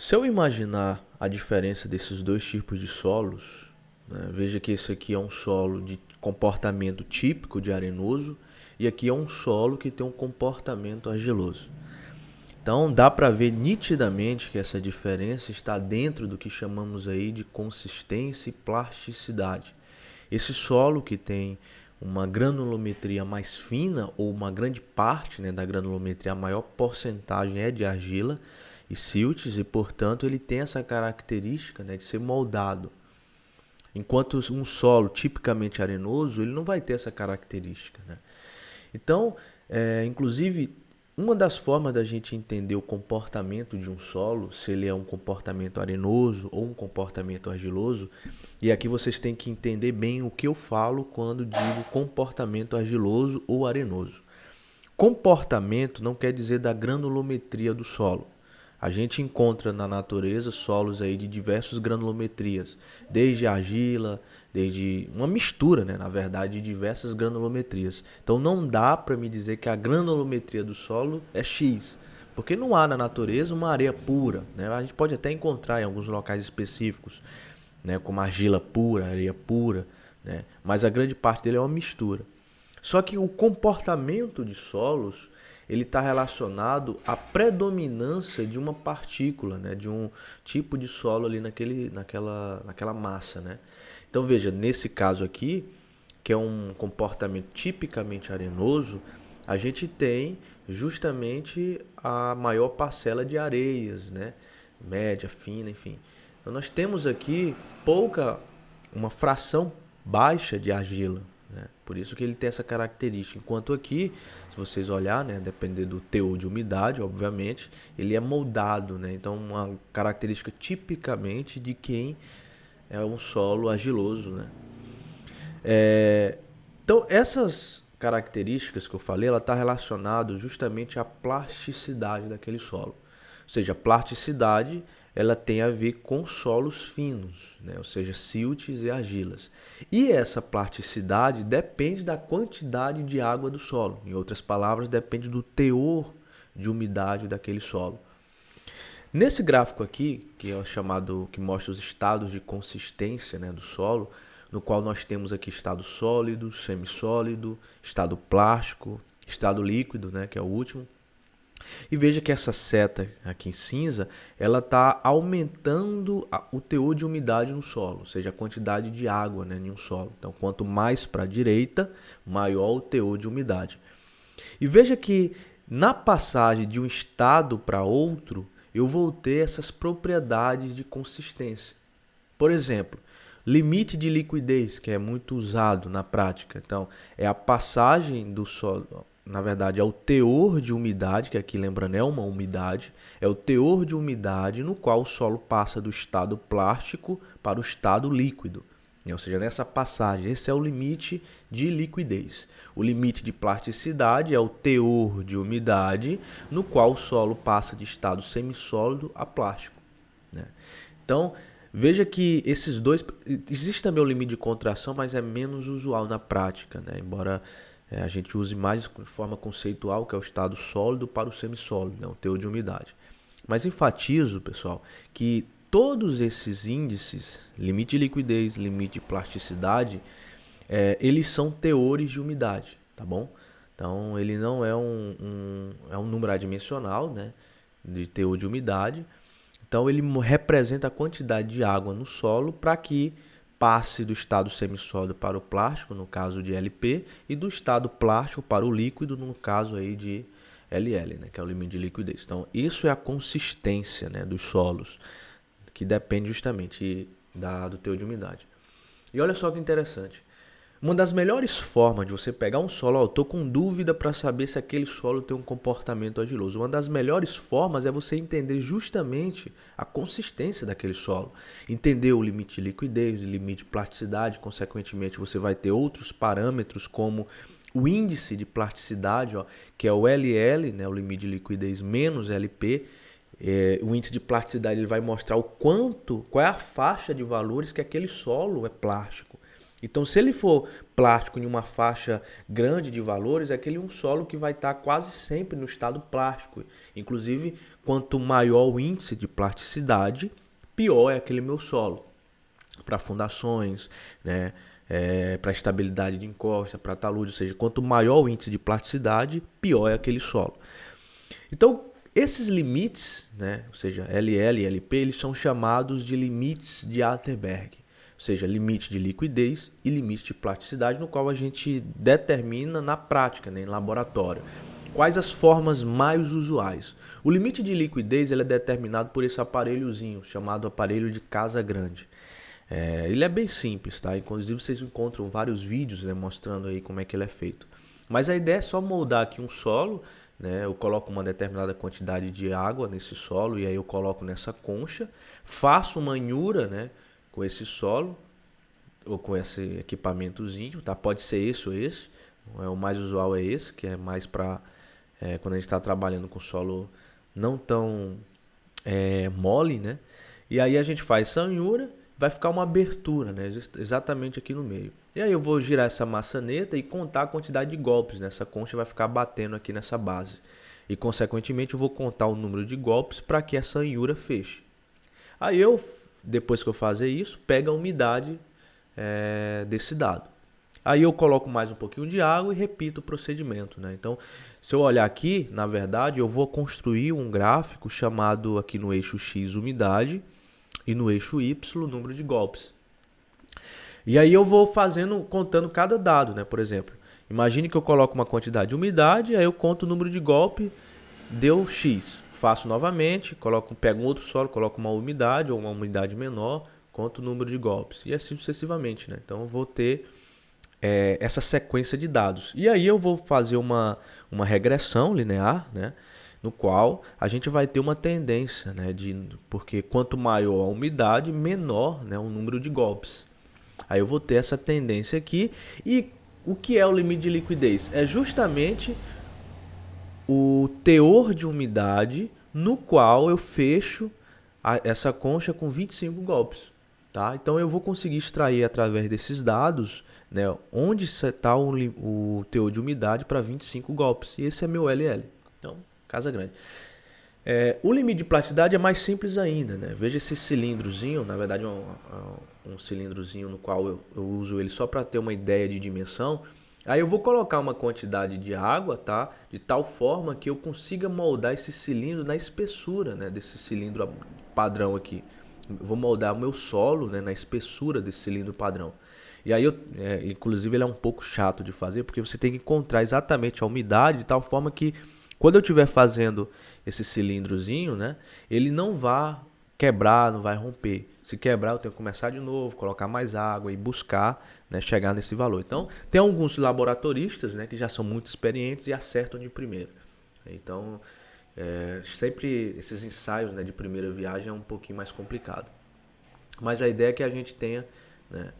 Se eu imaginar a diferença desses dois tipos de solos, né, veja que esse aqui é um solo de comportamento típico de arenoso e aqui é um solo que tem um comportamento argiloso. Então dá para ver nitidamente que essa diferença está dentro do que chamamos aí de consistência e plasticidade. Esse solo que tem uma granulometria mais fina, ou uma grande parte, né, da granulometria, a maior porcentagem é de argila e siltes, e portanto ele tem essa característica, né, de ser moldado. Enquanto um solo tipicamente arenoso, ele não vai ter essa característica, né? Então, inclusive, uma das formas da gente entender o comportamento de um solo, se ele é um comportamento arenoso ou um comportamento argiloso, e aqui vocês têm que entender bem o que eu falo quando digo comportamento argiloso ou arenoso. Comportamento não quer dizer da granulometria do solo. A gente encontra na natureza solos aí de diversas granulometrias, desde argila, desde uma mistura, né, na verdade, de diversas granulometrias. Então não dá para me dizer que a granulometria do solo é X, porque não há na natureza uma areia pura, né? A gente pode até encontrar em alguns locais específicos, né, como argila pura, areia pura, né? Mas a grande parte dele é uma mistura. Só que o comportamento de solos ele está relacionado à predominância de uma partícula, né, de um tipo de solo ali naquela massa, né? Então veja, nesse caso aqui, que é um comportamento tipicamente arenoso, a gente tem justamente a maior parcela de areias, né? Média, fina, enfim. Então nós temos aqui uma fração baixa de argila, né? Por isso que ele tem essa característica. Enquanto aqui, se vocês olharem, né, dependendo do teor de umidade, obviamente, ele é moldado, né? Então uma característica tipicamente de quem é um solo argiloso, né? Então essas características que eu falei, ela está relacionada justamente à plasticidade daquele solo. Ou seja, a plasticidade ela tem a ver com solos finos, né? Ou seja, siltes e argilas. E essa plasticidade depende da quantidade de água do solo. Em outras palavras, depende do teor de umidade daquele solo. Nesse gráfico aqui, que é o chamado, que mostra os estados de consistência, né, do solo, no qual nós temos aqui estado sólido, semissólido, estado plástico, estado líquido, né, que é o último. E veja que essa seta aqui em cinza, ela está aumentando o teor de umidade no solo, ou seja, a quantidade de água, né, em um solo. Então, quanto mais para a direita, maior o teor de umidade. E veja que na passagem de um estado para outro, eu vou ter essas propriedades de consistência. Por exemplo, limite de liquidez, que é muito usado na prática. Então, é a passagem do solo, na verdade, é o teor de umidade, que aqui lembrando é uma umidade, é o teor de umidade no qual o solo passa do estado plástico para o estado líquido. Ou seja, nessa passagem, esse é o limite de liquidez. O limite de plasticidade é o teor de umidade no qual o solo passa de estado semissólido a plástico, né? Então, veja que esses dois... Existe também o limite de contração, mas é menos usual na prática, né? Embora a gente use mais de forma conceitual, que é o estado sólido para o semissólido, né? O teor de umidade. Mas enfatizo, pessoal, que todos esses índices, limite de liquidez, limite de plasticidade, eles são teores de umidade, tá bom? Então, ele não é um número adimensional, né, de teor de umidade. Então, ele representa a quantidade de água no solo para que passe do estado semissólido para o plástico, no caso de LP, e do estado plástico para o líquido, no caso aí de LL, né, que é o limite de liquidez. Então, isso é a consistência, né, dos solos, que depende justamente do teor de umidade. E olha só que interessante. Uma das melhores formas de você pegar um solo, eu estou com dúvida para saber se aquele solo tem um comportamento argiloso. Uma das melhores formas é você entender justamente a consistência daquele solo. Entender o limite de liquidez, o limite de plasticidade, consequentemente você vai ter outros parâmetros como o índice de plasticidade, que é o LL, né, o limite de liquidez menos LP. O índice de plasticidade ele vai mostrar qual é a faixa de valores que aquele solo é plástico. Então, se ele for plástico em uma faixa grande de valores, é aquele um solo que vai estar quase sempre no estado plástico. Inclusive, quanto maior o índice de plasticidade, pior é aquele meu solo. Para fundações, né? Para estabilidade de encosta, para talude, ou seja, quanto maior o índice de plasticidade, pior é aquele solo. Então, esses limites, né, ou seja, LL e LP, eles são chamados de limites de Atterberg, ou seja, limite de liquidez e limite de plasticidade, no qual a gente determina na prática, né, em laboratório. Quais as formas mais usuais? O limite de liquidez ele é determinado por esse aparelhozinho, chamado aparelho de Casagrande. Ele é bem simples, tá? Inclusive vocês encontram vários vídeos, né, mostrando aí como é que ele é feito. Mas a ideia é só moldar aqui um solo, né? Eu coloco uma determinada quantidade de água nesse solo e aí eu coloco nessa concha, faço uma anhura, né, com esse solo ou com esse equipamentozinho, tá? Pode ser esse ou esse. O mais usual é esse, que é mais para quando a gente está trabalhando com solo não tão mole, né? E aí a gente faz essa anhura, vai ficar uma abertura, né? Exatamente aqui no meio. E aí eu vou girar essa maçaneta e contar a quantidade de golpes, né? Essa concha vai ficar batendo aqui nessa base. E consequentemente eu vou contar o número de golpes para que essa anhura feche. Aí eu, depois que eu fazer isso, pego a umidade desse dado. Aí eu coloco mais um pouquinho de água e repito o procedimento, né? Então, se eu olhar aqui, na verdade, eu vou construir um gráfico chamado aqui no eixo X umidade e no eixo Y número de golpes. E aí eu vou contando cada dado, né? Por exemplo, imagine que eu coloco uma quantidade de umidade, aí eu conto o número de golpe, deu X. Faço novamente, pego um outro solo, coloco uma umidade ou uma umidade menor, conto o número de golpes. E assim sucessivamente, né? Então eu vou ter essa sequência de dados. E aí eu vou fazer uma regressão linear, né? No qual a gente vai ter uma tendência, né? Porque quanto maior a umidade, menor, né, o número de golpes. Aí eu vou ter essa tendência aqui. E o que é o limite de liquidez? É justamente o teor de umidade no qual eu fecho essa concha com 25 golpes. Tá? Então eu vou conseguir extrair através desses dados, né, onde está o teor de umidade para 25 golpes. E esse é meu LL. Então, Casagrande. O limite de plasticidade é mais simples ainda, né? Veja esse cilindrozinho, na verdade um cilindrozinho no qual eu uso ele só para ter uma ideia de dimensão. Aí eu vou colocar uma quantidade de água, tá? De tal forma que eu consiga moldar esse cilindro na espessura, né, desse cilindro padrão aqui. Eu vou moldar o meu solo, né, na espessura desse cilindro padrão. E aí, inclusive, ele é um pouco chato de fazer, porque você tem que encontrar exatamente a umidade de tal forma que quando eu estiver fazendo esse cilindrozinho, né, ele não vai quebrar, não vai romper. Se quebrar, eu tenho que começar de novo, colocar mais água e buscar, né, chegar nesse valor. Então, tem alguns laboratoristas, né, que já são muito experientes e acertam de primeira. Então, sempre esses ensaios, né, de primeira viagem é um pouquinho mais complicado. Mas a ideia é que a gente tenha, né,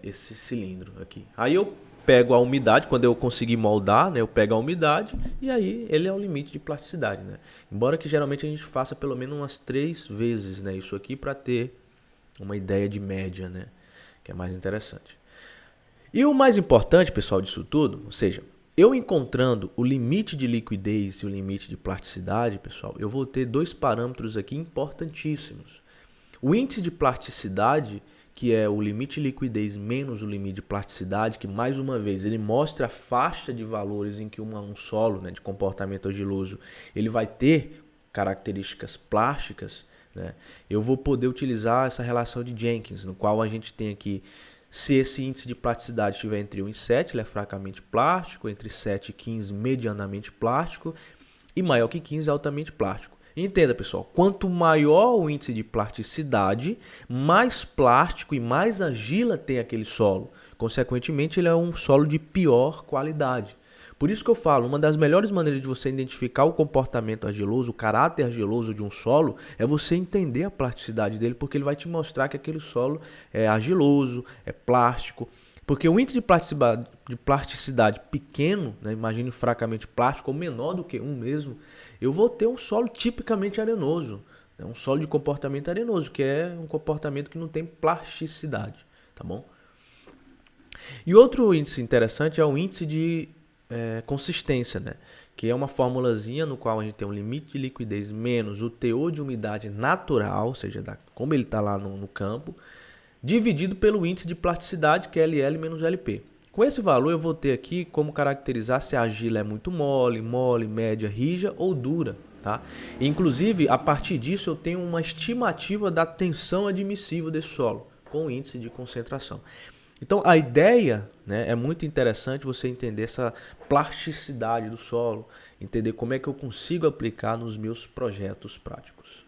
esse cilindro aqui. Aí eu pego a umidade, quando eu conseguir moldar, né, eu pego a umidade e aí ele é o limite de plasticidade, né? Embora que geralmente a gente faça pelo menos umas 3 vezes, né, isso aqui para ter uma ideia de média, né, que é mais interessante. E o mais importante, pessoal, disso tudo, ou seja, eu encontrando o limite de liquidez e o limite de plasticidade, pessoal, eu vou ter 2 parâmetros aqui importantíssimos. O índice de plasticidade, que é o limite de liquidez menos o limite de plasticidade, que mais uma vez ele mostra a faixa de valores em que um solo, né, de comportamento argiloso ele vai ter características plásticas, né? Eu vou poder utilizar essa relação de Jenkins, no qual a gente tem aqui, se esse índice de plasticidade estiver entre 1 e 7, ele é fracamente plástico, entre 7 e 15 medianamente plástico e maior que 15 altamente plástico. Entenda, pessoal, quanto maior o índice de plasticidade, mais plástico e mais argila tem aquele solo. Consequentemente, ele é um solo de pior qualidade. Por isso que eu falo, uma das melhores maneiras de você identificar o comportamento argiloso, o caráter argiloso de um solo, é você entender a plasticidade dele, porque ele vai te mostrar que aquele solo é argiloso, é plástico. Porque o índice de plasticidade pequeno, né, imagine fracamente plástico ou menor do que 1 mesmo, eu vou ter um solo tipicamente arenoso, né, um solo de comportamento arenoso, que é um comportamento que não tem plasticidade, tá bom? E outro índice interessante é o índice de consistência, né? Que é uma formulazinha no qual a gente tem um limite de liquidez menos o teor de umidade natural, ou seja, como ele está lá no campo, dividido pelo índice de plasticidade, que é LL menos LP. Com esse valor eu vou ter aqui como caracterizar se a argila é muito mole, média, rija ou dura. Tá? Inclusive, a partir disso eu tenho uma estimativa da tensão admissível desse solo, com o índice de concentração. Então a ideia, né, é muito interessante você entender essa plasticidade do solo, entender como é que eu consigo aplicar nos meus projetos práticos.